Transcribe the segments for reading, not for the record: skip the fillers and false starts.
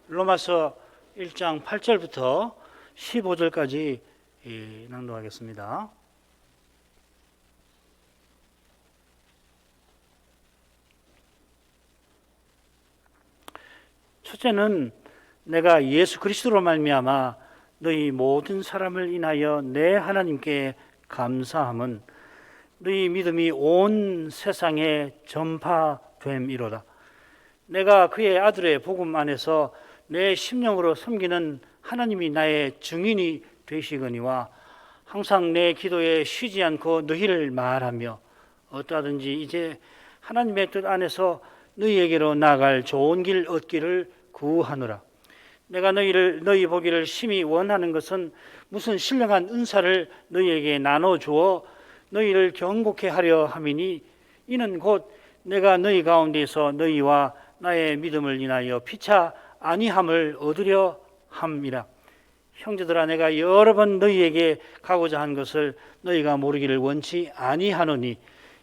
로마서 1장 8절부터 15절까지 낭독하겠습니다. 첫째는 내가 예수 그리스도로 말미암아 너희 모든 사람을 인하여 내 하나님께 감사함은 너희 믿음이 온 세상에 전파됨이로다. 내가 그의 아들의 복음 안에서 내 심령으로 섬기는 하나님이 나의 증인이 되시거니와 항상 내 기도에 쉬지 않고 너희를 말하며 어떠하든지 이제 하나님의 뜻 안에서 너희에게로 나아갈 좋은 길 얻기를 구하노라. 내가 너희 보기를 심히 원하는 것은 무슨 신령한 은사를 너희에게 나눠주어 너희를 경고케 하려 함이니 이는 곧 내가 너희 가운데서 너희와 나의 믿음을 인하여 피차 아니함을 얻으려 함이라. 형제들아, 내가 여러 번 너희에게 가고자 한 것을 너희가 모르기를 원치 아니하노니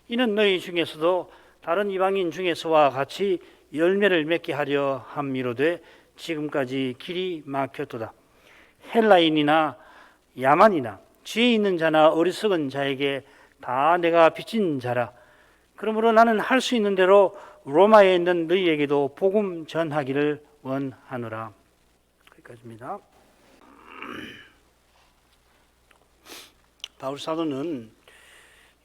이는 너희 중에서도 다른 이방인 중에서와 같이 열매를 맺게 하려 함이로되 지금까지 길이 막혔도다. 헬라인이나 야만이나 지혜 있는 자나 어리석은 자에게 다 내가 빚진 자라. 그러므로 나는 할 수 있는 대로 로마에 있는 너희에게도 복음 전하기를 원하노라. 여기까지입니다. 바울 사도는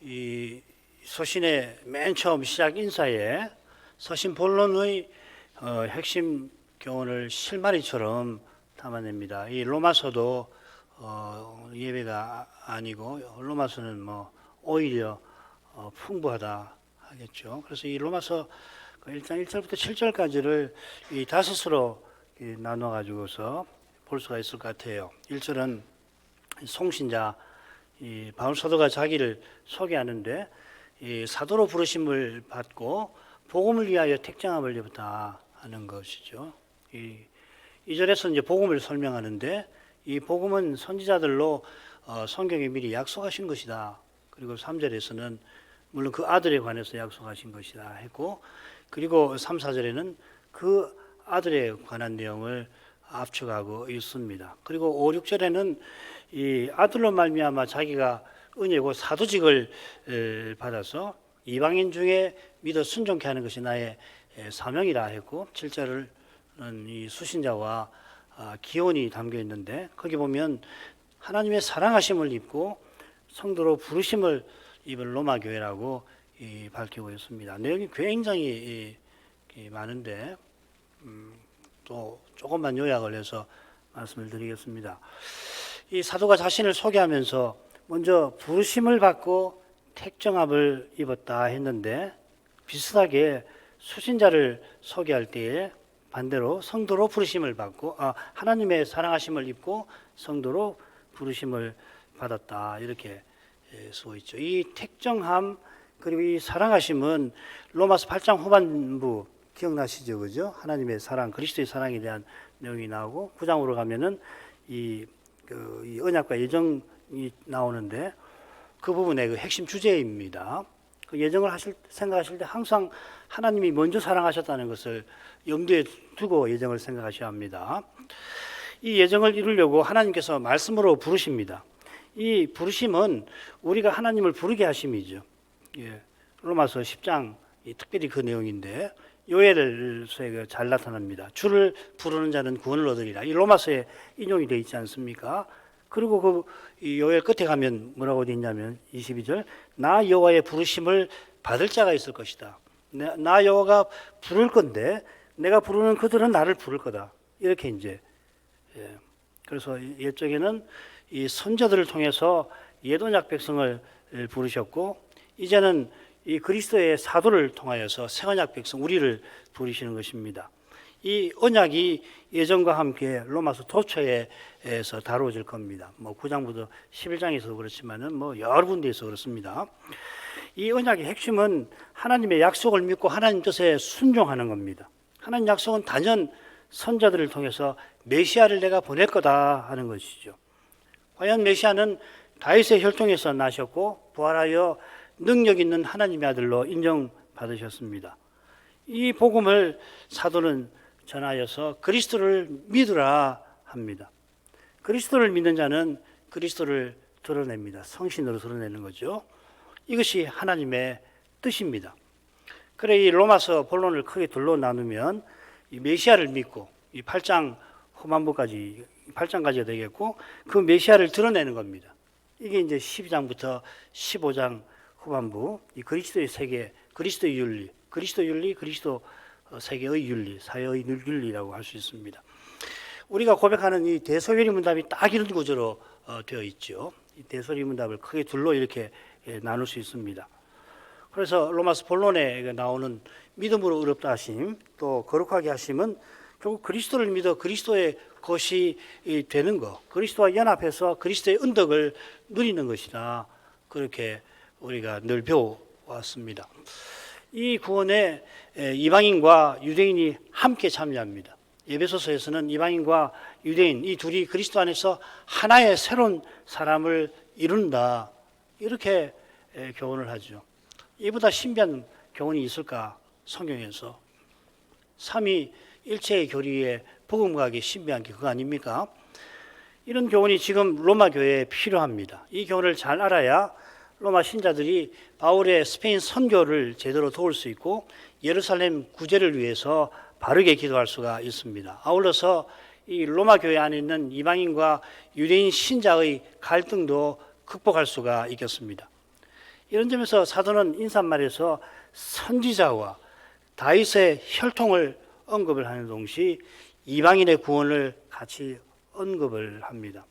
이 서신의 맨 처음 시작 인사에 서신 본론의 핵심 교훈을 실마리처럼 담아냅니다. 이 로마서도 예배가 아니고 로마서는 오히려 풍부하다 하겠죠. 그래서 이 로마서 1장 1절부터 7절까지를 이 다섯으로 나눠 가지고서 볼 수가 있을 것 같아요. 1절은 송신자 이 바울 사도가 자기를 소개하는데 이 사도로 부르심을 받고 복음을 위하여 택정함을 입었다 하는 것이죠. 이 절에서 이제 복음을 설명하는데 이 복음은 선지자들로 성경에 미리 약속하신 것이다. 그리고 3절에서는 물론 그 아들에 관해서 약속하신 것이다 했고, 그리고 3, 4절에는 그 아들에 관한 내용을 압축하고 있습니다. 그리고 5, 6절에는 이 아들로 말미암아 자기가 은혜고 사도직을 받아서 이방인 중에 믿어 순종케 하는 것이 나의 사명이라 했고, 7절은 이 수신자와 기원이 담겨 있는데 거기 보면 하나님의 사랑하심을 입고 성도로 부르심을 입은 로마 교회라고 밝히고 있습니다. 내용이 굉장히 많은데 또 조금만 요약을 해서 말씀을 드리겠습니다. 이 사도가 자신을 소개하면서 먼저 부르심을 받고 택정함을 입었다 했는데 비슷하게 수신자를 소개할 때에 반대로 성도로 부르심을 받고 하나님의 사랑하심을 입고 성도로 부르심을 받았다 이렇게 써 있죠. 이 택정함 그리고 이 사랑하심은 로마서 8장 후반부 기억나시죠, 그죠? 하나님의 사랑, 그리스도의 사랑에 대한 내용이 나오고 9장으로 가면은 이 언약과 예정이 나오는데 그 부분의 그 핵심 주제입니다. 그 예정을 생각하실 때 항상 하나님이 먼저 사랑하셨다는 것을 염두에 두고 예정을 생각하셔야 합니다. 이 예정을 이루려고 하나님께서 말씀으로 부르십니다. 이 부르심은 우리가 하나님을 부르게 하심이죠. 로마서 10장 특별히 그 내용인데 요엘서에 잘 나타납니다. 주를 부르는 자는 구원을 얻으리라. 이 로마서에 인용이 되어 있지 않습니까? 그리고 이 요엘 끝에 가면 뭐라고 되어 있냐면 22절 나 여호와의 부르심을 받을 자가 있을 것이다. 나 여호와가 부를 건데 내가 부르는 그들은 나를 부를 거다. 이렇게 이제 그래서 옛적에는 이 선자들을 통해서 옛언약 백성을 부르셨고 이제는 이 그리스도의 사도를 통하여서 새언약 백성 우리를 부르시는 것입니다. 이 언약이 예정과 함께 로마서 도처에서 다루어질 겁니다. 9장부터 11장에서 그렇지만은 여러 군데에서 그렇습니다. 이 언약의 핵심은 하나님의 약속을 믿고 하나님 뜻에 순종하는 겁니다. 하나님 약속은 단연 선자들을 통해서 메시아를 내가 보낼 거다 하는 것이죠. 과연 메시아는 다윗의 혈통에서 나셨고 부활하여 능력 있는 하나님의 아들로 인정받으셨습니다. 이 복음을 사도는 전하여서 그리스도를 믿으라 합니다. 그리스도를 믿는 자는 그리스도를 드러냅니다. 성신으로 드러내는 거죠. 이것이 하나님의 뜻입니다. 그래 이 로마서 본론을 크게 둘로 나누면 이 메시아를 믿고 이 8장 후반부까지 8장까지가 되겠고 그 메시아를 드러내는 겁니다. 이게 이제 12장부터 15장 후반부 이 그리스도의 세계, 그리스도의 윤리, 그리스도 세계의 윤리, 사회의 윤리라고 할 수 있습니다. 우리가 고백하는 이 대소변의 문답이 딱 이런 구조로 되어 있죠. 이 대소변의 문답을 크게 둘로 이렇게 나눌 수 있습니다. 그래서 로마서 본론에 나오는 믿음으로 의롭다 하심, 또 거룩하게 하심은 결국 그리스도를 믿어 그리스도의 것이 되는 것, 그리스도와 연합해서 그리스도의 은덕을 누리는 것이다. 그렇게 우리가 늘 배워왔습니다. 이 구원에 이방인과 유대인이 함께 참여합니다. 에베소서에서는 이방인과 유대인 이 둘이 그리스도 안에서 하나의 새로운 사람을 이룬다. 이렇게 교훈을 하죠. 이보다 신비한 교훈이 있을까? 성경에서 삼위일체의 교리에 복음과학이 신비한 게 그거 아닙니까? 이런 교훈이 지금 로마 교회에 필요합니다. 이 교훈을 잘 알아야 로마 신자들이 바울의 스페인 선교를 제대로 도울 수 있고 예루살렘 구제를 위해서 바르게 기도할 수가 있습니다. 아울러서 이 로마 교회 안에 있는 이방인과 유대인 신자의 갈등도 극복할 수가 있겠습니다. 이런 점에서 사도는 인사말에서 선지자와 다윗의 혈통을 언급을 하는 동시에 이방인의 구원을 같이 언급을 합니다.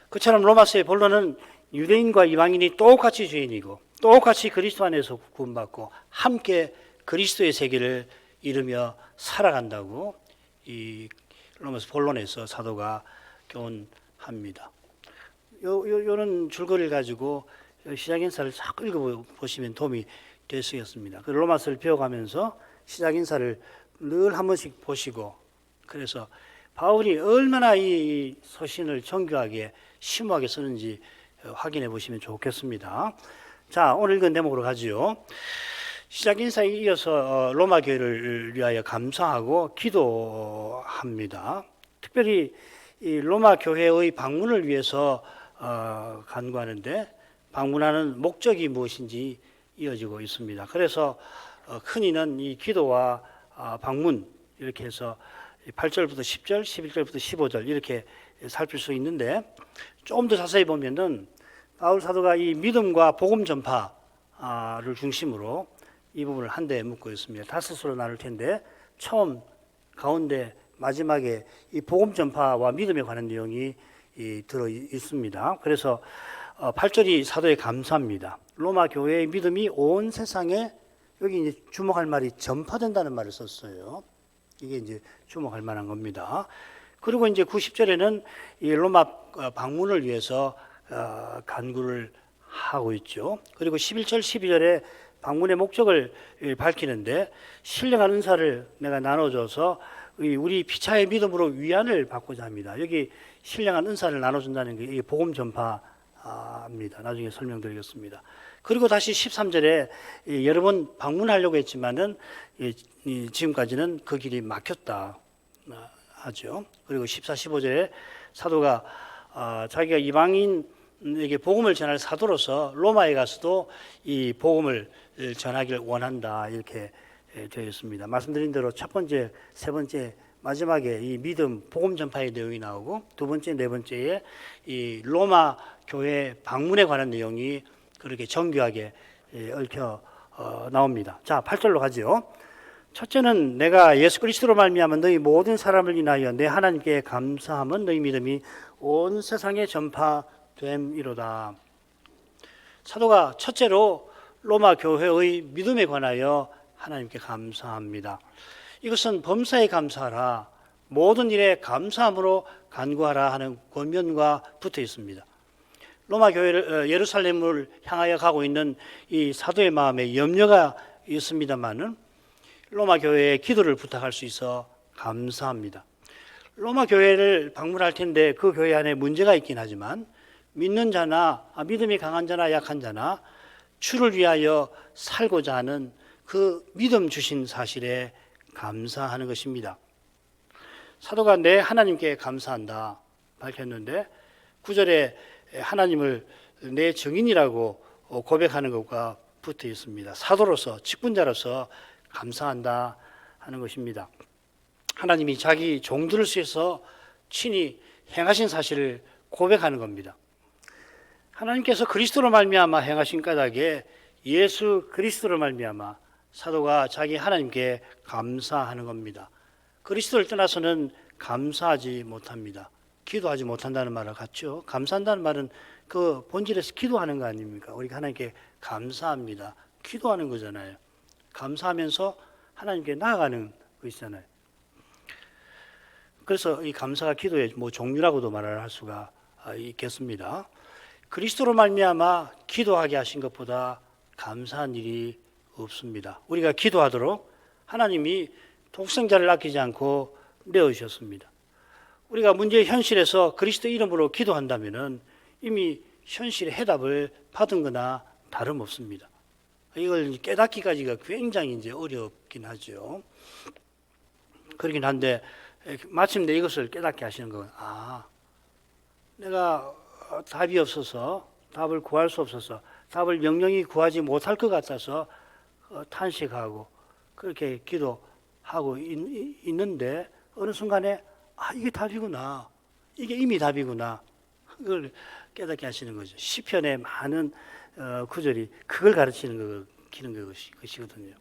그처럼 로마서의 본론은 유대인과 이방인이 똑같이 죄인이고 똑같이 그리스도 안에서 구원받고 함께 그리스도의 세계를 이루며 살아간다고 이 로마서 본론에서 사도가 교훈합니다. 이런 줄거리를 가지고 시작 인사를 자꾸 읽어보시면 도움이 되시겠습니다. 그 로마서를 배워가면서 시작 인사를 늘 한 번씩 보시고 그래서 바울이 얼마나 이 서신을 정교하게 심오하게 쓰는지 확인해 보시면 좋겠습니다. 자, 오늘 읽은 대목으로 가지요. 시작 인사에 이어서 로마 교회를 위하여 감사하고 기도합니다. 특별히 이 로마 교회의 방문을 위해서 간구하는데 방문하는 목적이 무엇인지 이어지고 있습니다. 그래서 큰이는 이 기도와 방문 이렇게 해서 8절부터 10절, 11절부터 15절 이렇게 살필 수 있는데 좀 더 자세히 보면은 바울 사도가 이 믿음과 복음 전파를 중심으로 이 부분을 한데 묶고 있습니다. 다섯으로 나눌 텐데 처음, 가운데, 마지막에 이 복음 전파와 믿음에 관한 내용이 들어 있습니다. 그래서 8절이 사도의 감사입니다. 로마 교회의 믿음이 온 세상에 여기 이제 주목할 말이 전파된다는 말을 썼어요. 이게 이제 주목할 만한 겁니다. 그리고 이제 90절에는 이 로마 방문을 위해서 간구를 하고 있죠. 그리고 11절, 12절에 방문의 목적을 밝히는데 신령한 은사를 내가 나눠줘서 우리 피차의 믿음으로 위안을 받고자 합니다. 여기 신령한 은사를 나눠준다는 게 복음 전파입니다. 나중에 설명드리겠습니다. 그리고 다시 13절에 여러 번 방문하려고 했지만은 지금까지는 그 길이 막혔다 하죠. 그리고 14, 15절에 사도가 자기가 이방인에게 복음을 전할 사도로서 로마에 가서도 이 복음을 전하기를 원한다 이렇게 되어 있습니다. 말씀드린 대로 첫 번째, 세 번째, 마지막에 이 믿음, 복음 전파의 내용이 나오고 두 번째, 네 번째에 이 로마 교회 방문에 관한 내용이 그렇게 정교하게 얽혀 나옵니다. 자, 8절로 가지요. 첫째는 내가 예수 그리스도로 말미암아 너희 모든 사람을 인하여 내 하나님께 감사함은 너희 믿음이 온 세상에 전파됨이로다. 사도가 첫째로 로마 교회의 믿음에 관하여 하나님께 감사합니다. 이것은 범사에 감사하라, 모든 일에 감사함으로 간구하라 하는 권면과 붙어 있습니다. 로마 교회를 예루살렘을 향하여 가고 있는 이 사도의 마음에 염려가 있습니다만은 로마 교회에 기도를 부탁할 수 있어 감사합니다. 로마 교회를 방문할 텐데 그 교회 안에 문제가 있긴 하지만 믿는 자나 믿음이 강한 자나 약한 자나 주를 위하여 살고자 하는 그 믿음 주신 사실에 감사하는 것입니다. 사도가 내 하나님께 감사한다 밝혔는데 9절에 하나님을 내 증인이라고 고백하는 것과 붙어 있습니다. 사도로서 직분자로서 감사한다 하는 것입니다. 하나님이 자기 종들을 위해서 친히 행하신 사실을 고백하는 겁니다. 하나님께서 그리스도로 말미암아 행하신 까닭에 예수 그리스도로 말미암아 사도가 자기 하나님께 감사하는 겁니다. 그리스도를 떠나서는 감사하지 못합니다. 기도하지 못한다는 말을 같죠. 감사한다는 말은 그 본질에서 기도하는 거 아닙니까? 우리가 하나님께 감사합니다. 기도하는 거잖아요. 감사하면서 하나님께 나아가는 거 있잖아요. 그래서 이 감사가 기도의 종류라고도 말을 할 수가 있겠습니다. 그리스도로 말미암아 기도하게 하신 것보다 감사한 일이 없습니다. 우리가 기도하도록 하나님이 독생자를 아끼지 않고 내어주셨습니다. 우리가 문제의 현실에서 그리스도 이름으로 기도한다면 이미 현실의 해답을 받은 거나 다름없습니다. 이걸 깨닫기까지가 굉장히 이제 어렵긴 하죠. 그러긴 한데 마침내 이것을 깨닫게 하시는 건 내가 답이 없어서 답을 구할 수 없어서 답을 명령이 구하지 못할 것 같아서 탄식하고 그렇게 기도하고 있는데 어느 순간에 이게 답이구나. 이게 이미 답이구나. 그걸 깨닫게 하시는 거죠. 시편의 많은 구절이 그걸 가르치는 것이거든요.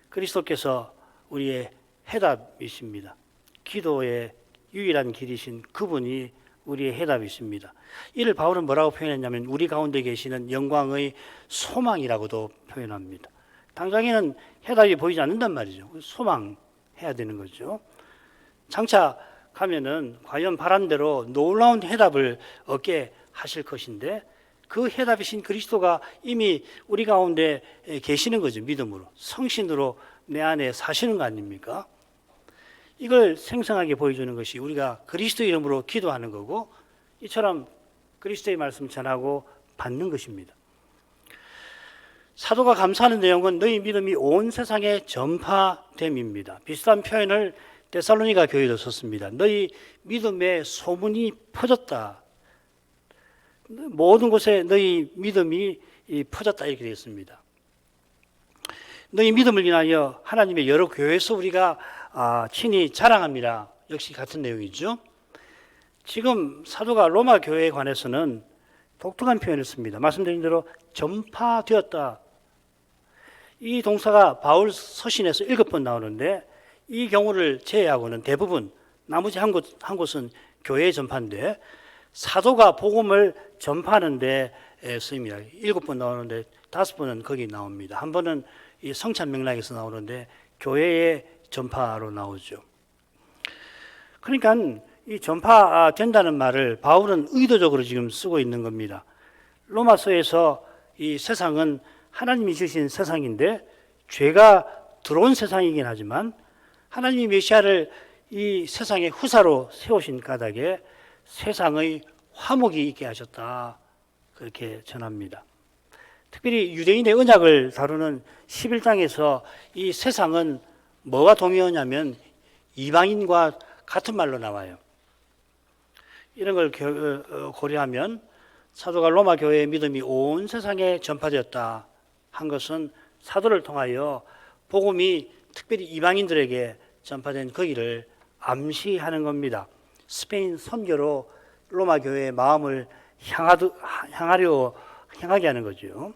그리스도께서 우리의 해답이십니다. 기도의 유일한 길이신 그분이 우리의 해답이십니다. 이를 바울은 뭐라고 표현했냐면 우리 가운데 계시는 영광의 소망이라고도 표현합니다. 당장에는 해답이 보이지 않는단 말이죠. 소망해야 되는 거죠. 장차 가면은 과연 바란 대로 놀라운 해답을 얻게 하실 것인데 그 해답이신 그리스도가 이미 우리 가운데 계시는 거죠. 믿음으로. 성신으로 내 안에 사시는 거 아닙니까? 이걸 생생하게 보여주는 것이 우리가 그리스도 이름으로 기도하는 거고 이처럼 그리스도의 말씀 전하고 받는 것입니다. 사도가 감사하는 내용은 너희 믿음이 온 세상에 전파됨입니다. 비슷한 표현을 데살로니가 교회도 썼습니다. 너희 믿음의 소문이 퍼졌다. 모든 곳에 너희 믿음이 퍼졌다 이렇게 되어 있습니다. 너희 믿음을 인하여 하나님의 여러 교회에서 우리가 친히 자랑합니다. 역시 같은 내용이죠. 지금 사도가 로마 교회에 관해서는 독특한 표현을 씁니다. 말씀드린 대로 전파되었다. 이 동사가 바울 서신에서 7번 나오는데 이 경우를 제외하고는 대부분 나머지 한 곳은 교회의 전파인데 사도가 복음을 전파하는 데 쓰입니다. 7번 나오는데 5번은 거기 나옵니다. 한 번은 이 성찬 맥락에서 나오는데 교회의 전파로 나오죠. 그러니까 이 전파된다는 말을 바울은 의도적으로 지금 쓰고 있는 겁니다. 로마서에서 이 세상은 하나님이 주신 세상인데 죄가 들어온 세상이긴 하지만 하나님이 메시아를 이 세상의 후사로 세우신 까닭에 세상의 화목이 있게 하셨다. 그렇게 전합니다. 특별히 유대인의 언약을 다루는 11장에서 이 세상은 뭐가 동의하냐면 이방인과 같은 말로 나와요. 이런 걸 고려하면 사도가 로마 교회의 믿음이 온 세상에 전파되었다 한 것은 사도를 통하여 복음이 특별히 이방인들에게 전파된 거기를 암시하는 겁니다. 스페인 선교로 로마 교회의 마음을 향하게 하는 거죠.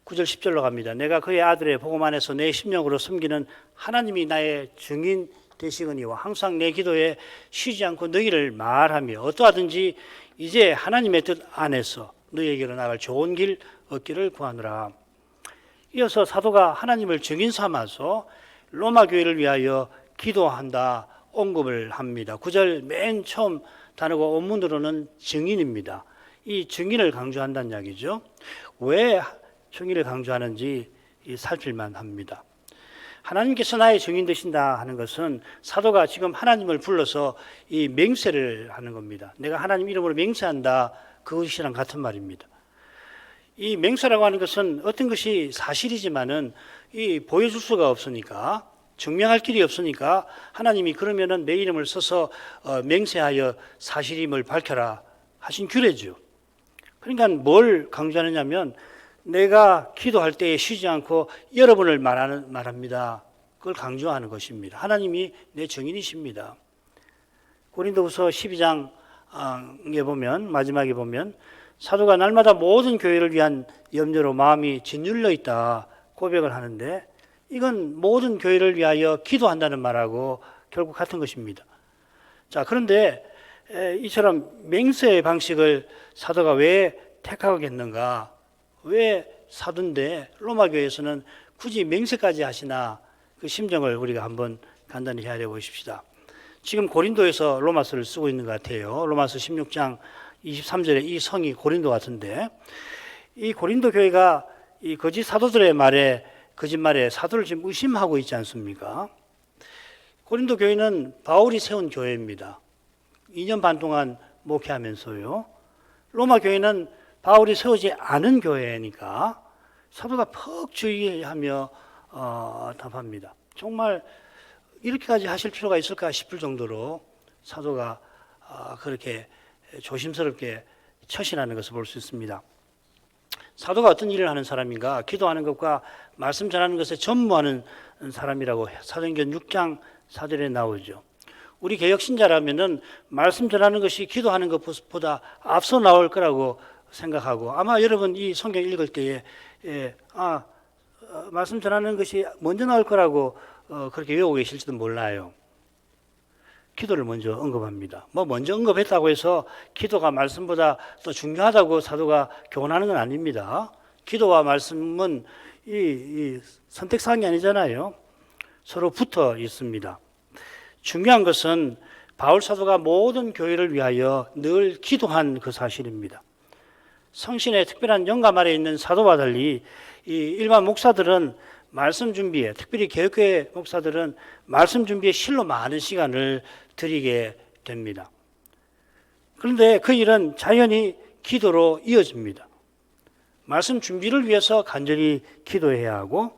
9절 10절로 갑니다. 내가 그의 아들의 복음 안에서 내 심령으로 섬기는 하나님이 나의 증인 되시거니와 항상 내 기도에 쉬지 않고 너희를 말하며 어떠하든지 이제 하나님의 뜻 안에서 너희에게로 나갈 좋은 길 얻기를 구하노라. 이어서 사도가 하나님을 증인 삼아서 로마 교회를 위하여 기도한다 언급을 합니다. 9절 맨 처음 단어가 원문으로는 증인입니다. 이 증인을 강조한다는 이야기죠. 왜 증인을 강조하는지 살필만 합니다. 하나님께서 나의 증인 되신다 하는 것은 사도가 지금 하나님을 불러서 이 맹세를 하는 겁니다. 내가 하나님 이름으로 맹세한다 그것이랑 같은 말입니다. 이 맹세라고 하는 것은 어떤 것이 사실이지만은 이 보여줄 수가 없으니까, 증명할 길이 없으니까 하나님이 그러면은 내 이름을 써서 맹세하여 사실임을 밝혀라 하신 규례죠. 그러니까 뭘 강조하느냐면 내가 기도할 때에 쉬지 않고 여러분을 말합니다. 그걸 강조하는 것입니다. 하나님이 내 증인이십니다. 고린도후서 12장에 보면, 마지막에 보면 사도가 날마다 모든 교회를 위한 염려로 마음이 짓눌려 있다 고백을 하는데, 이건 모든 교회를 위하여 기도한다는 말하고 결국 같은 것입니다. 자, 그런데 이처럼 맹세의 방식을 사도가 왜 택하겠는가? 왜 사도인데 로마 교회에서는 굳이 맹세까지 하시나? 그 심정을 우리가 한번 간단히 헤아려 보십시다. 지금 고린도에서 로마서를 쓰고 있는 것 같아요. 로마서 16장 23절에 이 성이 고린도 같은데, 이 고린도 교회가 이 거짓 사도들의 거짓말에 사도를 지금 의심하고 있지 않습니까? 고린도 교회는 바울이 세운 교회입니다. 2년 반 동안 목회하면서요. 로마 교회는 바울이 세우지 않은 교회니까 사도가 퍽 주의하며 답합니다. 정말 이렇게까지 하실 필요가 있을까 싶을 정도로 사도가 그렇게 조심스럽게 처신하는 것을 볼 수 있습니다. 사도가 어떤 일을 하는 사람인가? 기도하는 것과 말씀 전하는 것에 전무하는 사람이라고 사도행전 6장 4절에 나오죠. 우리 개혁 신자라면은 말씀 전하는 것이 기도하는 것보다 앞서 나올 거라고 생각하고, 아마 여러분 이 성경 읽을 때에 말씀 전하는 것이 먼저 나올 거라고 그렇게 외우고 계실지도 몰라요. 기도를 먼저 언급합니다. 먼저 언급했다고 해서 기도가 말씀보다 더 중요하다고 사도가 교훈하는 건 아닙니다. 기도와 말씀은 이 선택사항이 아니잖아요. 서로 붙어 있습니다. 중요한 것은 바울 사도가 모든 교회를 위하여 늘 기도한 그 사실입니다. 성신의 특별한 영감 아래 있는 사도와 달리 이 일반 목사들은 말씀 준비에, 특별히 개혁교회 목사들은 말씀 준비에 실로 많은 시간을 드리게 됩니다. 그런데 그 일은 자연히 기도로 이어집니다. 말씀 준비를 위해서 간절히 기도해야 하고,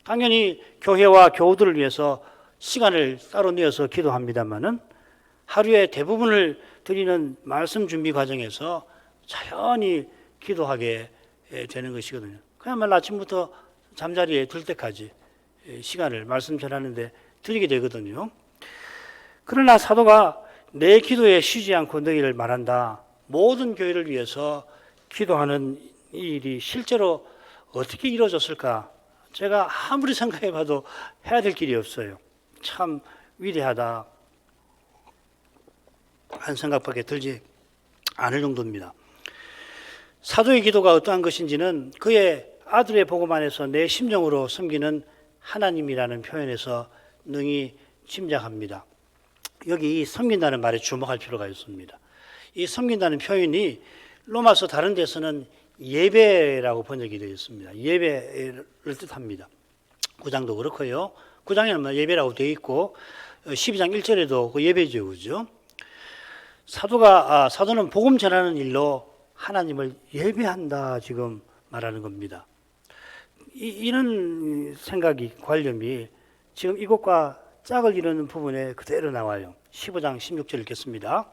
당연히 교회와 교우들을 위해서 시간을 따로 내어서 기도합니다만은 하루의 대부분을 드리는 말씀 준비 과정에서 자연히 기도하게 되는 것이거든요. 그야말로 아침부터 잠자리에 들 때까지 시간을 말씀 전하는데 드리게 되거든요. 그러나 사도가 내 기도에 쉬지 않고 너희를 말한다. 모든 교회를 위해서 기도하는 이 일이 실제로 어떻게 이루어졌을까? 제가 아무리 생각해봐도 해야 될 길이 없어요. 참 위대하다 한 생각밖에 들지 않을 정도입니다. 사도의 기도가 어떠한 것인지는 그의 아들의 복음 안에서 내 심정으로 섬기는 하나님이라는 표현에서 능히 짐작합니다. 여기 이 섬긴다는 말에 주목할 필요가 있습니다. 이 섬긴다는 표현이 로마서 다른 데서는 예배라고 번역이 되어 있습니다. 예배를 뜻합니다. 9장도 그렇고요. 9장에는 예배라고 되어 있고 12장 1절에도 그 예배죠, 그죠? 사도는 복음 전하는 일로 하나님을 예배한다 지금 말하는 겁니다. 이런 생각이, 관념이 지금 이것과 짝을 이루는 부분에 그대로 나와요. 15장 16절 읽겠습니다.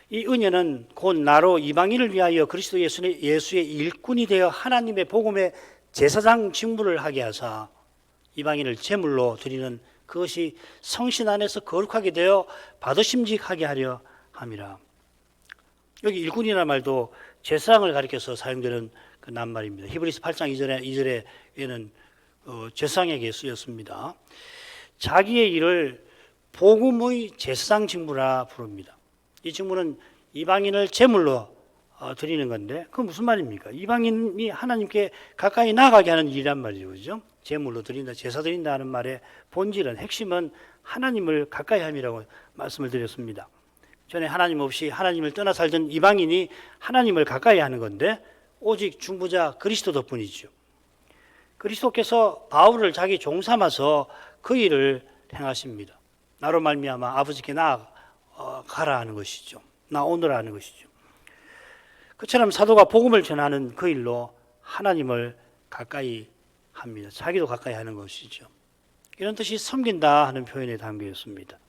이 은혜는 곧 나로 이방인을 위하여 그리스도 예수의 일꾼이 되어 하나님의 복음의 제사장 직무를 하게 하사 이방인을 제물로 드리는 그것이 성신 안에서 거룩하게 되어 받으심직하게 하려 함이라. 여기 일꾼이라는 말도 제사장을 가리켜서 사용되는 그 낱말입니다. 히브리서 8장 2절에는 제사장에게 쓰였습니다. 자기의 일을 복음의 제사장 직무라 부릅니다. 이 직무는 이방인을 제물로 드리는 건데, 그건 무슨 말입니까? 이방인이 하나님께 가까이 나아가게 하는 일이란 말이죠, 그죠? 제물로 드린다, 제사 드린다 하는 말의 본질은, 핵심은 하나님을 가까이 함이라고 말씀을 드렸습니다. 전에 하나님 없이 하나님을 떠나 살던 이방인이 하나님을 가까이 하는 건데, 오직 중보자 그리스도 덕분이죠. 그리스도께서 바울을 자기 종 삼아서 그 일을 행하십니다. 나로 말미암아 아버지께 나아가라 하는 것이죠. 나오너라 하는 것이죠. 그처럼 사도가 복음을 전하는 그 일로 하나님을 가까이 합니다. 자기도 가까이 하는 것이죠. 이런 뜻이 섬긴다 하는 표현에 담겨 있습니다.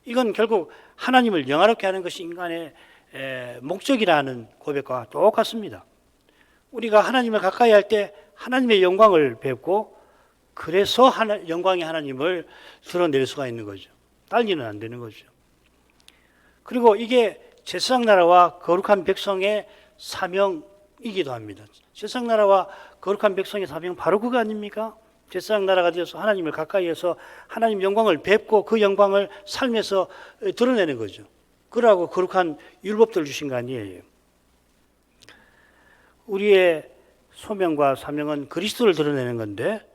이건 결국 하나님을 영화롭게 하는 것이 인간의 목적이라는 고백과 똑같습니다. 우리가 하나님을 가까이 할 때 하나님의 영광을 뵙고 그래서 영광의 하나님을 드러낼 수가 있는 거죠. 딸리는 안 되는 거죠. 그리고 이게 제사장 나라와 거룩한 백성의 사명이기도 합니다. 제사장 나라와 거룩한 백성의 사명 바로 그거 아닙니까? 제사장 나라가 되어서 하나님을 가까이 해서 하나님 영광을 뵙고 그 영광을 삶에서 드러내는 거죠. 그러고 거룩한 율법들을 주신 거 아니에요. 우리의 소명과 사명은 그리스도를 드러내는 건데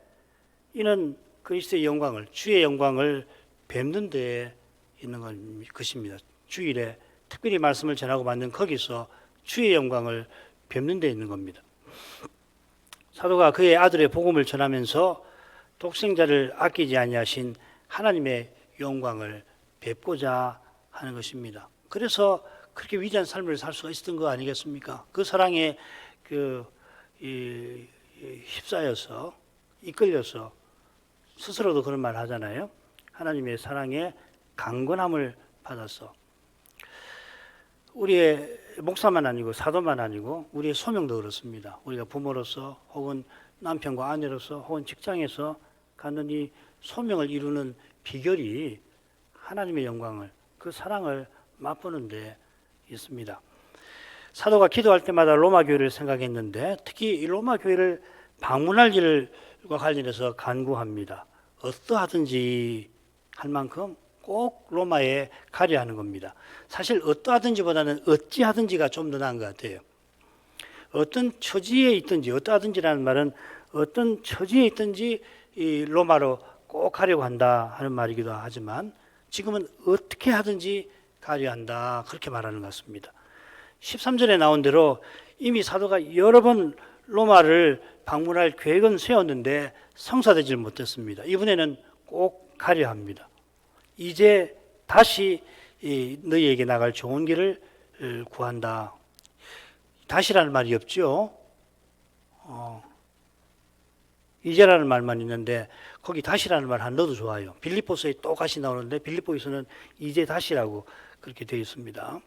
이는 그리스도의 영광을, 주의 영광을 뵙는 데에 있는 것입니다. 주일에 특별히 말씀을 전하고 받는 거기서 주의 영광을 뵙는 데 있는 겁니다. 사도가 그의 아들의 복음을 전하면서 독생자를 아끼지 아니하신 하나님의 영광을 뵙고자 하는 것입니다. 그래서 그렇게 위대한 삶을 살 수가 있었던 거 아니겠습니까? 그 사랑에 휩싸여서 이끌려서 스스로도 그런 말 하잖아요. 하나님의 사랑에 강건함을 받아서 우리의 목사만 아니고 사도만 아니고 우리의 소명도 그렇습니다. 우리가 부모로서 혹은 남편과 아내로서 혹은 직장에서 갖는 이 소명을 이루는 비결이 하나님의 영광을, 그 사랑을 맛보는 데 있습니다. 사도가 기도할 때마다 로마 교회를 생각했는데 특히 이 로마 교회를 방문할 일과 관련해서 간구합니다. 어떠하든지 할 만큼 꼭 로마에 가려 하는 겁니다. 사실 어떠하든지보다는 어찌하든지가 좀 더 나은 것 같아요. 어떤 처지에 있든지, 어떠하든지라는 말은 어떤 처지에 있든지 이 로마로 꼭 가려고 한다 하는 말이기도 하지만 지금은 어떻게 하든지 가려 한다 그렇게 말하는 것 같습니다. 13절에 나온 대로 이미 사도가 여러 번 로마를 방문할 계획은 세웠는데 성사되질 못했습니다. 이번에는 꼭 가려 합니다. 이제 다시 너희에게 나갈 좋은 길을 구한다. 다시라는 말이 없죠. 이제라는 말만 있는데 거기 다시라는 말 안 넣어도 좋아요. 빌립보서에 똑같이 나오는데 빌립보에서는 이제 다시라고 그렇게 되어 있습니다.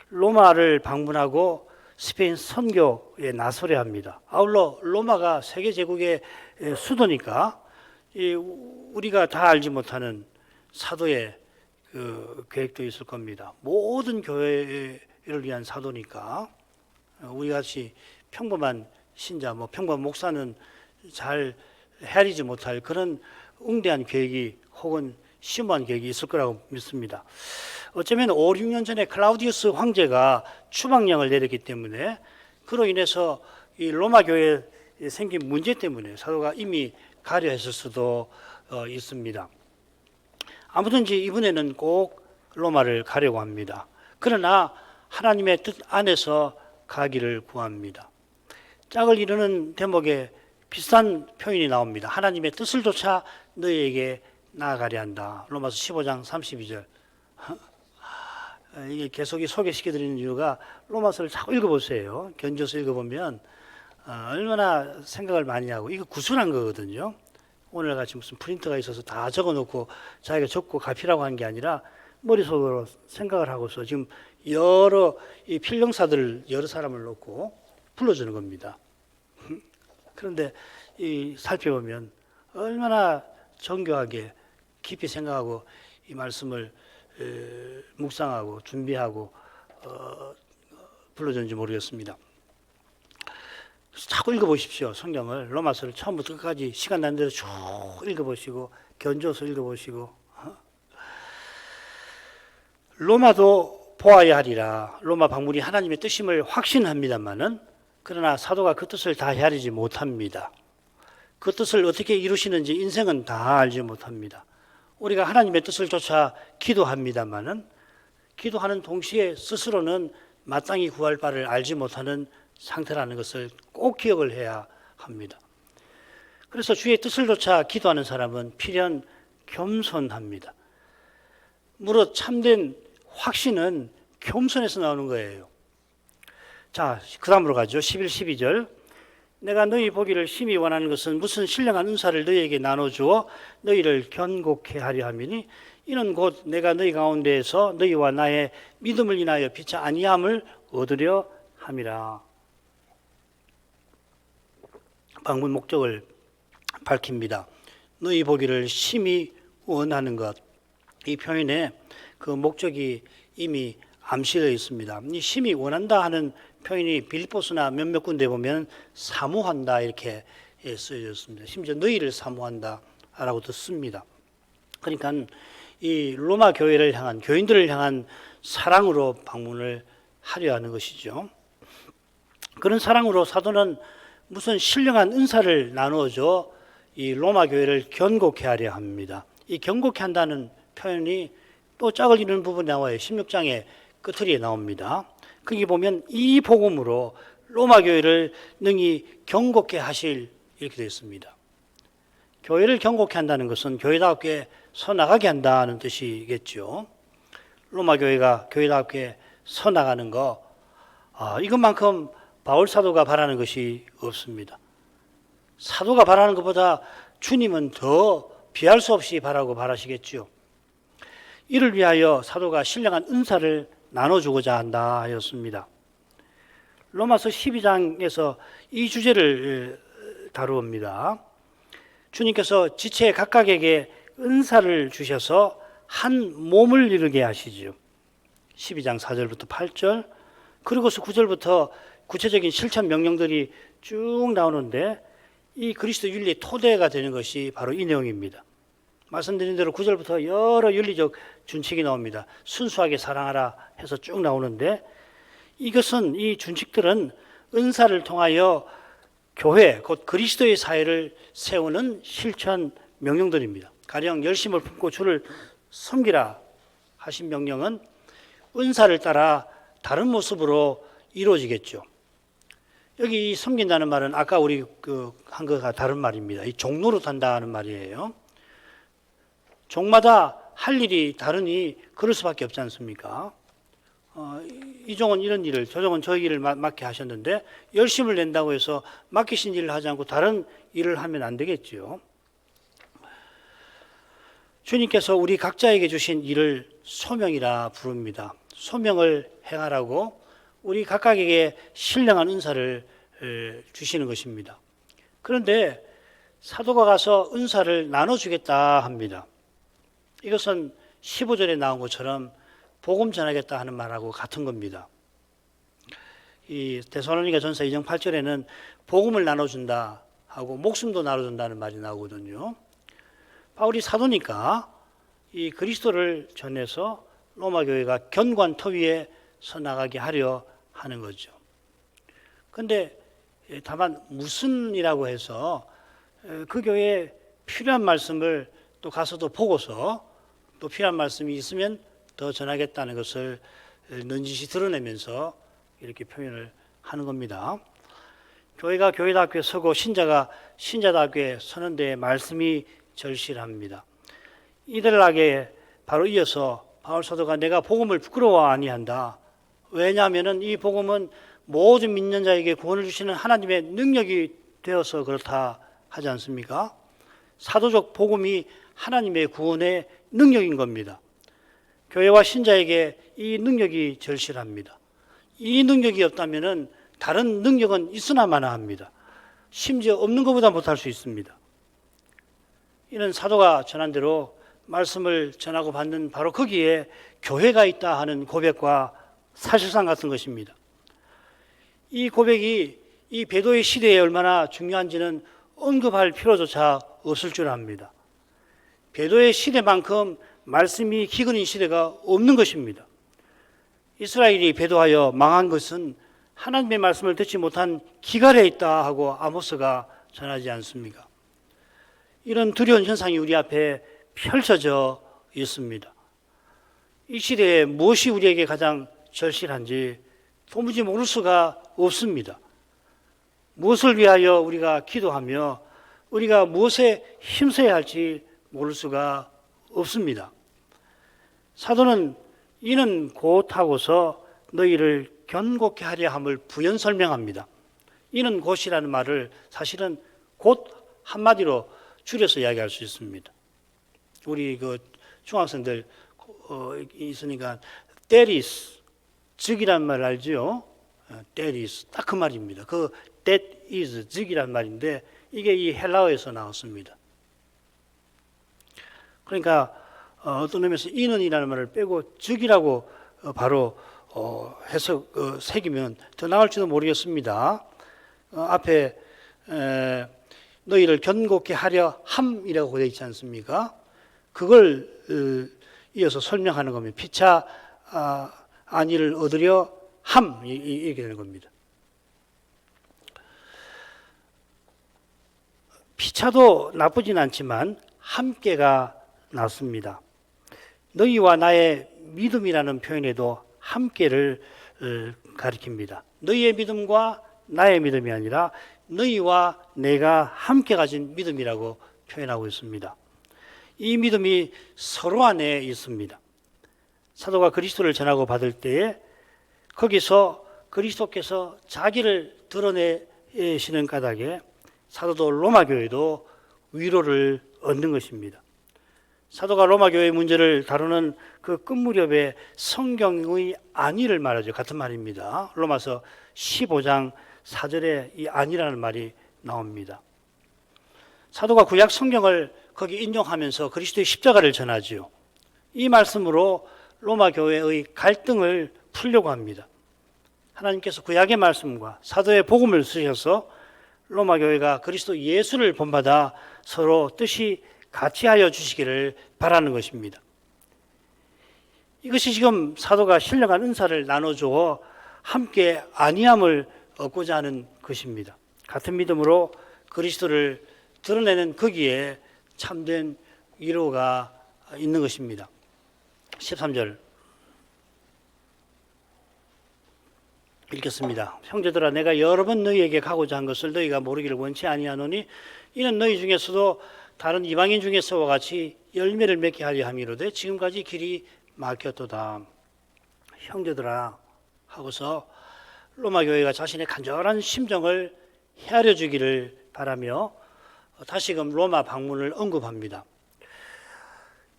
로마를 방문하고 스페인 선교에 나서려 합니다. 아울러 로마가 세계 제국의 수도니까 우리가 다 알지 못하는 사도의 그 계획도 있을 겁니다. 모든 교회를 위한 사도니까 우리 같이 평범한 신자, 평범한 목사는 잘 헤아리지 못할 그런 웅대한 계획이 혹은 심오한 계획이 있을 거라고 믿습니다. 어쩌면 5, 6년 전에 클라우디우스 황제가 추방령을 내렸기 때문에 그로 인해서 이 로마 교회에 생긴 문제 때문에 사도가 이미 가려 했을 수도 있습니다. 아무든지 이번에는 꼭 로마를 가려고 합니다. 그러나 하나님의 뜻 안에서 가기를 구합니다. 짝을 이루는 대목에 비슷한 표현이 나옵니다. 하나님의 뜻을 쫓아 너희에게 나아가려 한다. 로마서 15장 32절. 이게 계속 소개시켜드리는 이유가 로마서를 자꾸 읽어보세요. 견져서 읽어보면 얼마나 생각을 많이 하고 이거 구술한 거거든요. 오늘같이 무슨 프린터가 있어서 다 적어놓고 자기가 적고 가피라고 한 게 아니라 머릿속으로 생각을 하고서 지금 여러 이 필경사들 여러 사람을 놓고 불러주는 겁니다. 그런데 살펴보면 얼마나 정교하게 깊이 생각하고 이 말씀을 묵상하고 준비하고 불러줬는지 모르겠습니다. 자꾸 읽어보십시오. 성경을 로마서를 처음부터 끝까지 시간 나는 대로 쭉 읽어보시고 견줘서 읽어보시고 로마도 보아야 하리라. 로마 방문이 하나님의 뜻임을 확신합니다마는 그러나 사도가 그 뜻을 다 헤아리지 못합니다. 그 뜻을 어떻게 이루시는지 인생은 다 알지 못합니다. 우리가 하나님의 뜻을 쫓아 기도합니다마는 기도하는 동시에 스스로는 마땅히 구할 바를 알지 못하는 상태라는 것을 꼭 기억을 해야 합니다. 그래서 주의 뜻을 쫓아 기도하는 사람은 필연 겸손합니다. 무릇 참된 확신은 겸손에서 나오는 거예요. 자, 그 다음으로 가죠. 11, 12절. 내가 너희 보기를 심히 원하는 것은 무슨 신령한 은사를 너희에게 나눠주어 너희를 견고케 하려 함이니 이는 곧 내가 너희 가운데에서 너희와 나의 믿음을 인하여 빛이 아니함을 얻으려 함이라. 방문 목적을 밝힙니다. 너희 보기를 심히 원하는 것. 이 표현에 그 목적이 이미 암시되어 있습니다. 이 심히 원한다 하는 표현이 빌립보서나 몇몇 군데 보면 사모한다 이렇게 쓰여져 있습니다. 심지어 너희를 사모한다 라고도 씁니다. 그러니까 이 로마 교회를 향한, 교인들을 향한 사랑으로 방문을 하려 하는 것이죠. 그런 사랑으로 사도는 무슨 신령한 은사를 나누어줘 이 로마 교회를 견고케 하려 합니다. 이 견고케 한다는 표현이 또 짝을 이루는 부분이 나와요. 16장의 끝으리에 나옵니다. 거기 보면 이 복음으로 로마 교회를 능히 견고케 하실 이렇게 되어 있습니다. 교회를 견고케 한다는 것은 교회답게 서나가게 한다는 뜻이겠죠. 로마 교회가 교회답게 서나가는 거, 이것만큼 바울 사도가 바라는 것이 없습니다. 사도가 바라는 것보다 주님은 더 비할 수 없이 바라시겠죠. 이를 위하여 사도가 신령한 은사를 나눠주고자 한다 하였습니다. 로마서 12장에서 이 주제를 다루옵니다. 주님께서 지체 각각에게 은사를 주셔서 한 몸을 이루게 하시죠. 12장 4절부터 8절, 그리고서 9절부터 구체적인 실천 명령들이 쭉 나오는데 이 그리스도 윤리의 토대가 되는 것이 바로 이 내용입니다. 말씀드린 대로 9절부터 여러 윤리적 준칙이 나옵니다. 순수하게 사랑하라 해서 쭉 나오는데 이것은, 이 준칙들은 은사를 통하여 교회, 곧 그리스도의 사회를 세우는 실천 명령들입니다. 가령 열심을 품고 주를 섬기라 하신 명령은 은사를 따라 다른 모습으로 이루어지겠죠. 여기 섬긴다는 말은 아까 우리 한 거가 다른 말입니다. 이 종로로 탄다는 말이에요. 종마다 할 일이 다르니 그럴 수밖에 없지 않습니까? 이 종은 이런 일을, 저 종은 저 일을 맡게 하셨는데 열심을 낸다고 해서 맡기신 일을 하지 않고 다른 일을 하면 안 되겠지요. 주님께서 우리 각자에게 주신 일을 소명이라 부릅니다. 소명을 행하라고 우리 각각에게 신령한 은사를 주시는 것입니다. 그런데 사도가 가서 은사를 나눠주겠다 합니다. 이것은 15절에 나온 것처럼 복음 전하겠다 하는 말하고 같은 겁니다. 이 데살로니가 전서 2장 8절에는 복음을 나눠준다 하고 목숨도 나눠준다는 말이 나오거든요. 바울이 사도니까 이 그리스도를 전해서 로마 교회가 견고한 터 위에 서나가게 하려 하는 거죠. 그런데 다만 무슨이라고 해서 그 교회에 필요한 말씀을 또 가서도 보고서 또 필요한 말씀이 있으면 더 전하겠다는 것을 넌지시 드러내면서 이렇게 표현을 하는 겁니다. 교회가 교회답게 서고 신자가 신자답게 서는 데에 말씀이 절실합니다. 이들에게 바로 이어서 바울 사도가 내가 복음을 부끄러워 아니한다. 왜냐하면 이 복음은 모든 믿는 자에게 구원을 주시는 하나님의 능력이 되어서 그렇다 하지 않습니까? 사도적 복음이 하나님의 구원의 능력인 겁니다. 교회와 신자에게 이 능력이 절실합니다. 이 능력이 없다면 다른 능력은 있으나 마나 합니다. 심지어 없는 것보다 못할 수 있습니다. 이는 사도가 전한 대로 말씀을 전하고 받는 바로 거기에 교회가 있다 하는 고백과 사실상 같은 것입니다. 이 고백이 이 배도의 시대에 얼마나 중요한지는 언급할 필요조차 없을 줄 압니다. 배도의 시대만큼 말씀이 기근인 시대가 없는 것입니다. 이스라엘이 배도하여 망한 것은 하나님의 말씀을 듣지 못한 기갈에 있다 하고 아모스가 전하지 않습니까? 이런 두려운 현상이 우리 앞에 펼쳐져 있습니다. 이 시대에 무엇이 우리에게 가장 절실한지 도무지 모를 수가 없습니다. 무엇을 위하여 우리가 기도하며 우리가 무엇에 힘써야 할지 모를 수가 없습니다. 사도는 이는 곧 하고서 너희를 견고케 하려 함을 부연 설명합니다. 이는 곧이라는 말을 사실은 곧 한마디로 줄여서 이야기할 수 있습니다. 우리 그 중학생들 있으니까 that is 즉이란 말 알죠? that is 딱 그 말입니다. 그 that is 즉이란 말인데 이게 이 헬라어에서 나왔습니다. 그러니까 어떤 의미에서 이는이라는 말을 빼고 즉이라고 바로 해석 새기면 더 나을지도 모르겠습니다. 앞에 너희를 견고케 하려 함이라고 되어 있지 않습니까? 그걸 이어서 설명하는 겁니다. 피차 안위를 얻으려 함 이렇게 되는 겁니다. 피차도 나쁘진 않지만 함께가 낫습니다. 너희와 나의 믿음이라는 표현에도 함께를 가리킵니다. 너희의 믿음과 나의 믿음이 아니라 너희와 내가 함께 가진 믿음이라고 표현하고 있습니다. 이 믿음이 서로 안에 있습니다. 사도가 그리스도를 전하고 받을 때에 거기서 그리스도께서 자기를 드러내시는 까닭에 사도도 로마 교회도 위로를 얻는 것입니다. 사도가 로마 교회의 문제를 다루는 그 끝 무렵에 성경의 안위를 말하죠. 같은 말입니다. 로마서 15장 4절에 이 안위라는 말이 나옵니다. 사도가 구약 성경을 거기 인용하면서 그리스도의 십자가를 전하지요. 이 말씀으로 로마 교회의 갈등을 풀려고 합니다. 하나님께서 구약의 말씀과 사도의 복음을 쓰셔서 로마 교회가 그리스도 예수를 본받아 서로 뜻이 같이 하여 주시기를 바라는 것입니다. 이것이 지금 사도가 신령한 은사를 나눠주어 함께 안위함을 얻고자 하는 것입니다. 같은 믿음으로 그리스도를 드러내는 거기에 참된 위로가 있는 것입니다. 13절 읽겠습니다. 형제들아 내가 여러 번 너희에게 가고자 한 것을 너희가 모르기를 원치 아니하노니 이는 너희 중에서도 다른 이방인 중에서와 같이 열매를 맺게 하려 함이로되 지금까지 길이 막혔도다. 형제들아 하고서 로마 교회가 자신의 간절한 심정을 헤아려 주기를 바라며 다시금 로마 방문을 언급합니다.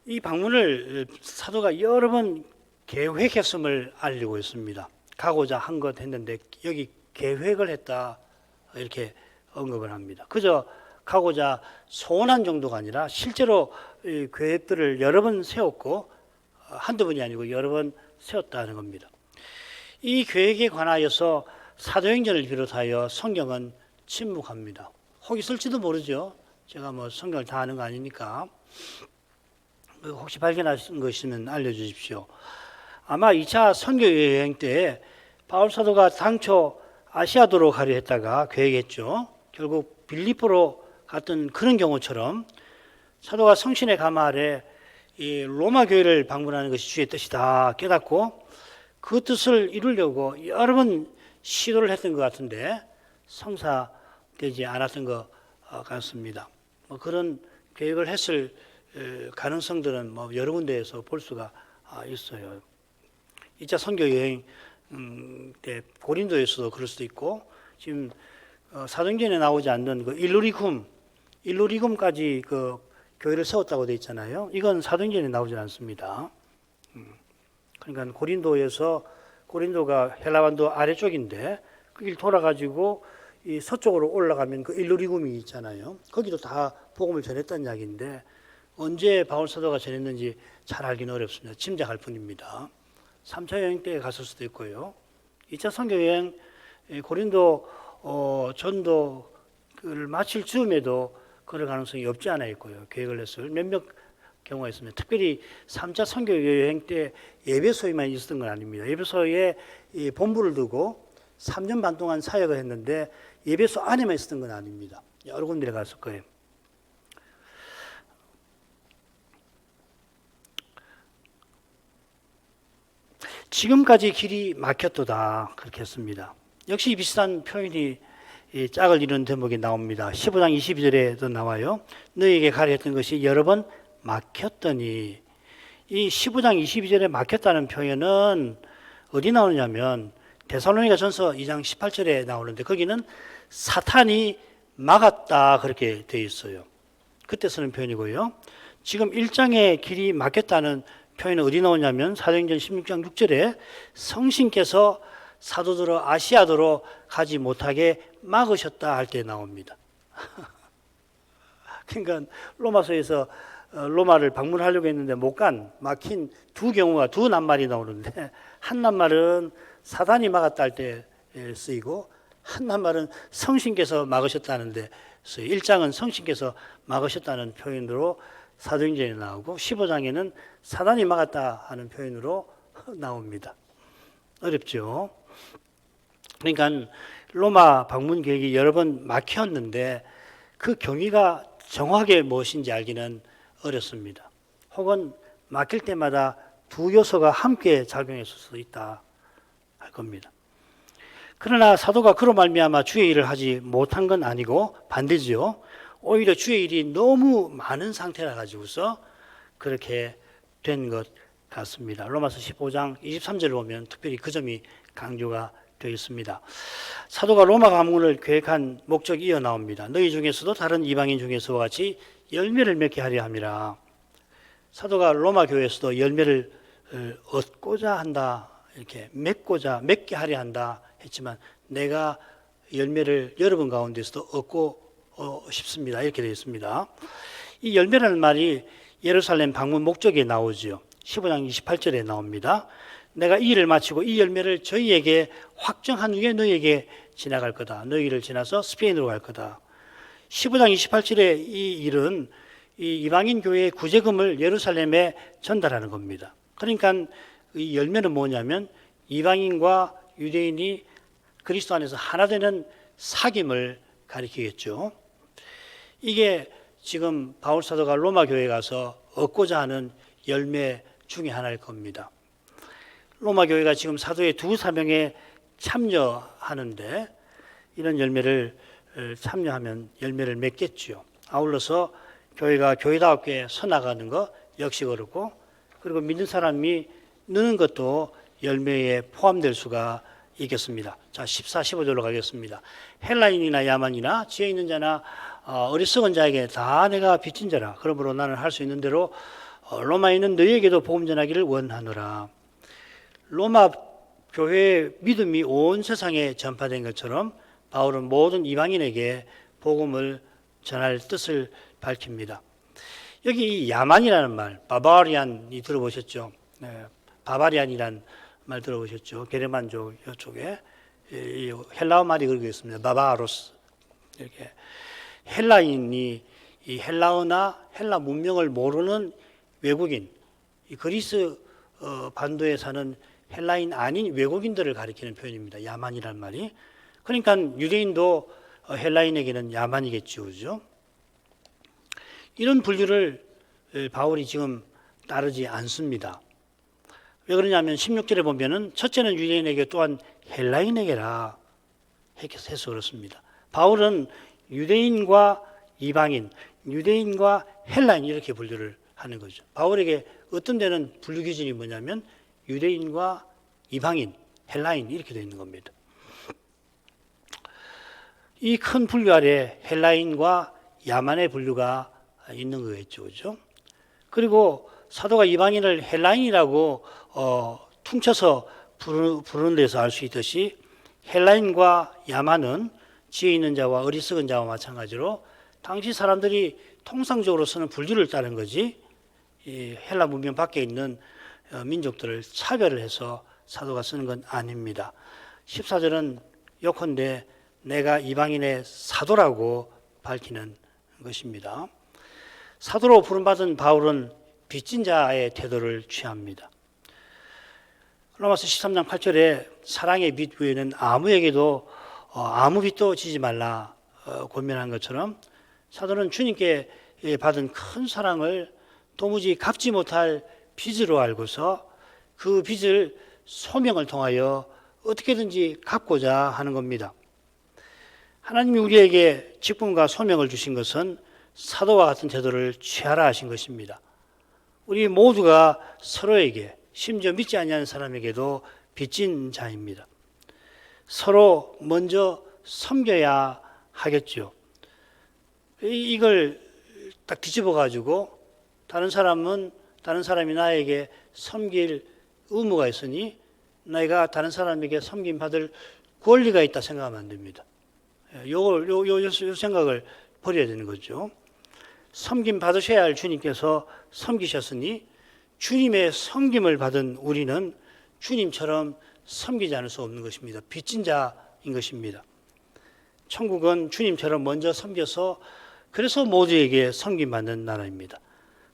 이 방문을 사도가 여러 번 계획했음을 알리고 있습니다. 가고자 한 것 했는데 여기 계획을 했다 이렇게 언급을 합니다. 그저 가고자 소원한 정도가 아니라 실제로 이 계획들을 여러 번 세웠고 한두 번이 아니고 여러 번 세웠다는 겁니다. 이 계획에 관하여서 사도행전을 비롯하여 성경은 침묵합니다. 혹 있을지도 모르죠. 제가 뭐 성경을 다 아는 거 아니니까 혹시 발견하신 거 있으면 알려주십시오. 아마 2차 선교 여행 때 바울 사도가 당초 아시아도로 가려 했다가 계획했죠. 결국 빌립보로 갔던 그런 경우처럼 사도가 성신의 감화 아래 이 로마 교회를 방문하는 것이 주의 뜻이다 깨닫고 그 뜻을 이루려고 여러 번 시도를 했던 것 같은데 성사되지 않았던 것 같습니다. 뭐 그런 계획을 했을 가능성들은 뭐 여러 군데에서 볼 수가 있어요. 2차 선교 여행 때 고린도에서도 그럴 수도 있고 지금 사도행전에 나오지 않는 그 일루리금까지 그 교회를 세웠다고 되어 있잖아요. 이건 사도행전에 나오지 않습니다. 그러니까 고린도가 헬라반도 아래쪽인데 그 길 돌아가지고 이 서쪽으로 올라가면 그 일루리금이 있잖아요. 거기도 다 복음을 전했다는 이야기인데 언제 바울 사도가 전했는지 잘 알기는 어렵습니다. 짐작할 뿐입니다. 3차 여행 때 갔을 수도 있고요. 2차 선교 여행 고린도 전도를 마칠 즈음에도 그럴 가능성이 없지 않아 있고요. 계획을 했을 몇몇 경우가 있습니다. 특별히 3차 선교 여행 때 에베소에만 있었던 건 아닙니다. 에베소에 본부를 두고 3년 반 동안 사역을 했는데 에베소 안에만 있었던 건 아닙니다. 여러 군데 갔을 거예요. 지금까지 길이 막혔도다 그렇게 했습니다. 역시 비슷한 표현이 짝을 이루는 대목이 나옵니다. 15장 22절에도 나와요. 너희에게 가려 했던 것이 여러 번 막혔더니 이 15장 22절에 막혔다는 표현은 어디 나오냐면 데살로니가 전서 2장 18절에 나오는데 거기는 사탄이 막았다 그렇게 되어 있어요. 그때 쓰는 표현이고요. 지금 1장의 길이 막혔다는 표현은 어디 나오냐면 사도행전 16장 6절에 성신께서 사도들을 아시아도로 가지 못하게 막으셨다 할 때 나옵니다. 그러니까 로마서에서 로마를 방문하려고 했는데 못 간 막힌 두 경우가 두 낱말이 나오는데 한 낱말은 사단이 막았다 할 때 쓰이고 한 낱말은 성신께서 막으셨다는데 쓰여요. 1장은 성신께서 막으셨다는 표현으로 사도행전에 나오고 15장에는 사단이 막았다 하는 표현으로 나옵니다. 어렵죠. 그러니까 로마 방문 계획이 여러 번 막혔는데 그 경위가 정확하게 무엇인지 알기는 어렵습니다. 혹은 막힐 때마다 두 요소가 함께 작용했을 수도 있다 할 겁니다. 그러나 사도가 그로 말미암아 주의 일을 하지 못한 건 아니고 반대죠. 오히려 주의 일이 너무 많은 상태라 가지고서 그렇게 된 것 같습니다. 로마서 15장 23절을 보면 특별히 그 점이 강조가 되어 있습니다. 사도가 로마 방문을 계획한 목적이 이어 나옵니다. 너희 중에서도 다른 이방인 중에서와 같이 열매를 맺게 하려 함이라. 사도가 로마 교회에서도 열매를 얻고자 한다, 이렇게 맺게 하려 한다 했지만 내가 열매를 여러분 가운데서도 얻고 싶습니다. 이렇게 되어 있습니다. 이 열매라는 말이 예루살렘 방문 목적에 나오죠. 15장 28절에 나옵니다. 내가 이 일을 마치고 이 열매를 저희에게 확정한 후에 너희에게 지나갈 거다. 너희를 지나서 스페인으로 갈 거다. 15장 28절에 이 일은 이 이방인 교회의 구제금을 예루살렘에 전달하는 겁니다. 그러니까 이 열매는 뭐냐면 이방인과 유대인이 그리스도 안에서 하나 되는 사귐을 가리키겠죠. 이게 지금 바울 사도가 로마 교회에 가서 얻고자 하는 열매 중에 하나일 겁니다. 로마 교회가 지금 사도의 두 사명에 참여하는데 이런 열매를 참여하면 열매를 맺겠죠. 아울러서 교회가 교회다웠게 서나가는 것 역시 그렇고, 그리고 믿는 사람이 느는 것도 열매에 포함될 수가 있겠습니다. 자, 14, 15절로 가겠습니다. 헬라인이나 야만이나 지혜 있는 자나 어리석은 자에게 다 내가 빚진 자라. 그러므로 나는 할 수 있는 대로 로마에 있는 너희에게도 복음 전하기를 원하노라. 로마 교회의 믿음이 온 세상에 전파된 것처럼 바울은 모든 이방인에게 복음을 전할 뜻을 밝힙니다. 여기 이 야만이라는 말, 바바리안이 들어보셨죠? 네, 바바리안이란 말 들어보셨죠? 게르만족 이쪽에 헬라어 말이 그러고 있습니다. 바바로스. 이렇게 헬라인이 이 헬라어나 헬라 문명을 모르는 외국인, 이 그리스 반도에 사는 헬라인 아닌 외국인들을 가리키는 표현입니다. 야만이란 말이. 그러니까 유대인도 헬라인에게는 야만이겠죠, 그죠? 이런 분류를 바울이 지금 따르지 않습니다. 왜 그러냐면 16절에 보면은 첫째는 유대인에게 또한 헬라인에게라 해서 그렇습니다. 바울은 유대인과 이방인, 유대인과 헬라인 이렇게 분류를 하는 거죠. 바울에게 어떤 데는 분류 기준이 뭐냐면 유대인과 이방인, 헬라인 이렇게 되어 있는 겁니다. 이 큰 분류 아래 헬라인과 야만의 분류가 있는 거겠죠, 그죠? 그리고 사도가 이방인을 헬라인이라고 퉁쳐서 부르는 데서 알 수 있듯이 헬라인과 야만은 지혜 있는 자와 어리석은 자와 마찬가지로 당시 사람들이 통상적으로 쓰는 분류를 따른 거지, 이 헬라 문명 밖에 있는 민족들을 차별을 해서 사도가 쓰는 건 아닙니다. 14절은 요컨대 내가 이방인의 사도라고 밝히는 것입니다. 사도로 부름받은 바울은 빚진 자의 태도를 취합니다. 로마서 13장 8절에 사랑의 빚 외에는 아무에게도 아무 빚도 지지 말라 권면한 것처럼 사도는 주님께 받은 큰 사랑을 도무지 갚지 못할 빚으로 알고서 그 빚을 소명을 통하여 어떻게든지 갚고자 하는 겁니다. 하나님이 우리에게 직분과 소명을 주신 것은 사도와 같은 태도를 취하라 하신 것입니다. 우리 모두가 서로에게, 심지어 믿지 아니하는 사람에게도 빚진 자입니다. 서로 먼저 섬겨야 하겠죠. 이걸 딱 뒤집어 가지고 다른 사람이 나에게 섬길 의무가 있으니 내가 다른 사람에게 섬김 받을 권리가 있다 생각하면 안 됩니다. 요 생각을 버려야 되는 거죠. 섬김 받으셔야 할 주님께서 섬기셨으니 주님의 섬김을 받은 우리는 주님처럼 섬기지 않을 수 없는 것입니다. 빚진 자인 것입니다. 천국은 주님처럼 먼저 섬겨서 그래서 모두에게 섬김받는 나라입니다.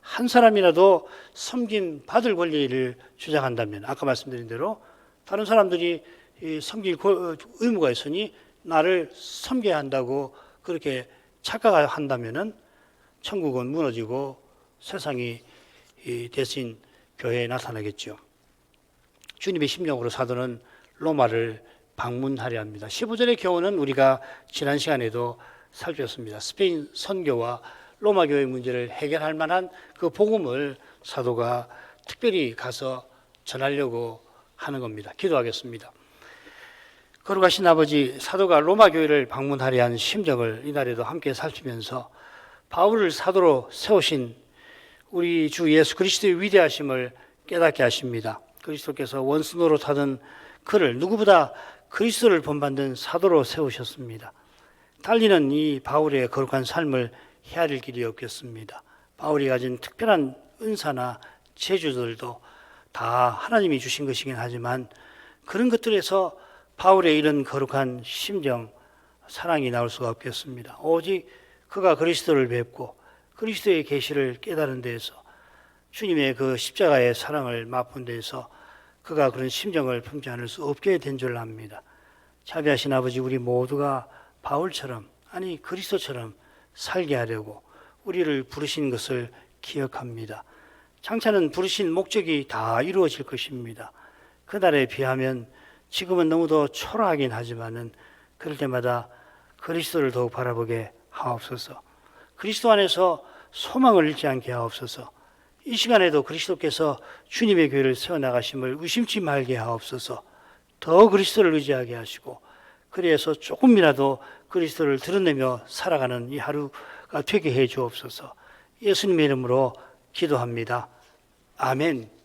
한 사람이라도 섬김 받을 권리를 주장한다면 아까 말씀드린 대로 다른 사람들이 섬길 의무가 있으니 나를 섬겨야 한다고 그렇게 착각한다면 천국은 무너지고 세상이 대신 교회에 나타나겠죠. 주님의 심령으로 사도는 로마를 방문하려 합니다. 15절의 교훈은 우리가 지난 시간에도 살폈습니다. 스페인 선교와 로마 교회 문제를 해결할 만한 그 복음을 사도가 특별히 가서 전하려고 하는 겁니다. 기도하겠습니다. 거룩하신 아버지, 사도가 로마 교회를 방문하려 한 심정을 이날에도 함께 살피면서 바울을 사도로 세우신 우리 주 예수 그리스도의 위대하심을 깨닫게 하십니다. 그리스도께서 원수 노릇하던 그를 누구보다 그리스도를 본받는 사도로 세우셨습니다. 달리는 이 바울의 거룩한 삶을 헤아릴 길이 없겠습니다. 바울이 가진 특별한 은사나 재주들도 다 하나님이 주신 것이긴 하지만 그런 것들에서 바울의 이런 거룩한 심정, 사랑이 나올 수가 없겠습니다. 오직 그가 그리스도를 뵙고 그리스도의 계시를 깨달은 데에서 주님의 그 십자가의 사랑을 맛본 데에서 그가 그런 심정을 품지 않을 수 없게 된 줄 압니다. 자비하신 아버지, 우리 모두가 바울처럼, 아니 그리스도처럼 살게 하려고 우리를 부르신 것을 기억합니다. 장차는 부르신 목적이 다 이루어질 것입니다. 그날에 비하면 지금은 너무도 초라하긴 하지만은 그럴 때마다 그리스도를 더욱 바라보게 하옵소서. 그리스도 안에서 소망을 잃지 않게 하옵소서. 이 시간에도 그리스도께서 주님의 교회를 세워나가심을 의심치 말게 하옵소서. 더 그리스도를 의지하게 하시고 그래서 조금이라도 그리스도를 드러내며 살아가는 이 하루가 되게 해 주옵소서. 예수님의 이름으로 기도합니다. 아멘.